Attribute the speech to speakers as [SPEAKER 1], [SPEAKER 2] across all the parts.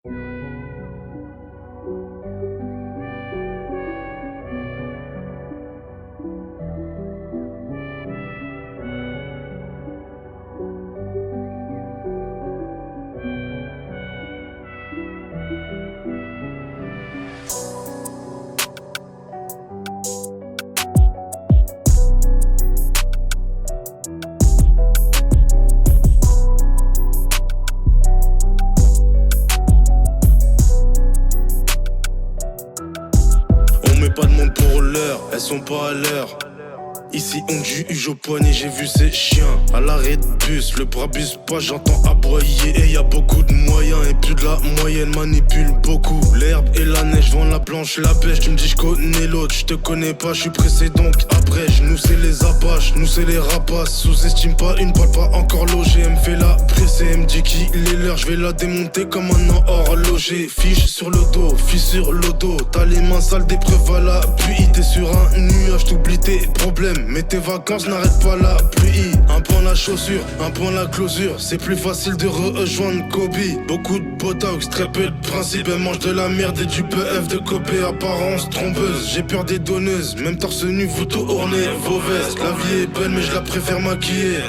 [SPEAKER 1] On met pas de monde pour l'heure, elles sont pas à l'heure. Ici on juge au poignet, j'ai vu ces chiens à l'arrêt de bus, le bras bus pas, j'entends aboyer. Et y a beaucoup de moyens et plus de la moyenne manipule beaucoup. L'herbe et la neige, vend la planche, la pêche. Tu me dis je connais l'autre, je te connais pas, je suis pressé donc abrège. Nous c'est les apaches, nous c'est les rapaces. Sous-estime pas une balle pas encore logée. Elle me fait la presser, elle me dit qu'il est l'heure. Je vais la démonter comme un horloger. Fiche sur le dos, fissure le dos. T'as les mains sales d'épreuve à la pluie. T'es sur un nuage, t'oublies tes problèmes. Mais tes vacances n'arrêtent pas la pluie. Un point la chaussure, un point la closure. C'est plus facile de rejoindre Kobe. Beaucoup de botox, très peu de principe. Elle mange de la merde et du PF de copé. Apparence trompeuse, j'ai peur des donneuses. Même torse nu, vous tournez vos vestes. La vie est belle mais je la préfère maquiller.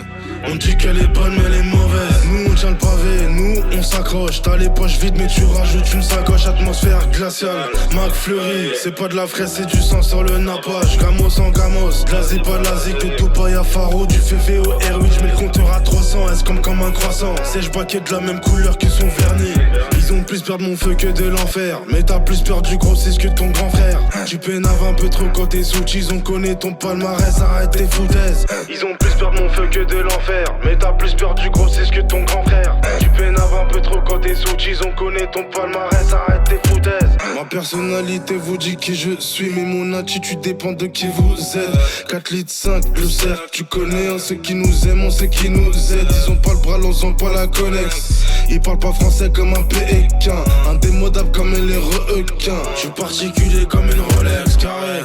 [SPEAKER 1] On dit qu'elle est bonne mais elle est mauvaise. Nous on tient le pavé, nous on s'accroche. T'as les poches vides mais tu rajoutes une sacoche. Atmosphère glaciale, McFlurry. C'est pas de la fraise, c'est du sang sur le nappage. Gamos en gamos, glacé pas de la zig. De Dubaï à Faro, du VV au R8. J'mets le compteur à 300, est-ce comme un croissant. Sèche baquet de la même couleur que son vernis. Ils ont plus peur de mon feu que de l'enfer. Mais t'as plus peur du gros que ton grand frère. Tu pénaves un peu trop quand t'es sous cheese. On connaît ton palmarès, arrête tes foutaises. Ils ont plus peur de mon feu que de l'enfer. Mais t'as plus peur du gros que ton grand frère. Tu pénaves un peu trop quand t'es sous cheese. On connaît ton palmarès, arrête tes foutaises. Ma personnalité vous dit qui je suis. Mais mon attitude dépend de qui vous êtes. 4 litres 5, le cercle. Tu connais, on sait qui nous aime, on sait qui nous aide. Ils ont pas le bras, ils ont pas la connexe. Ils parlent pas français comme un pékin. Indémodable comme les requins. Je suis particulier comme une Rolex carré.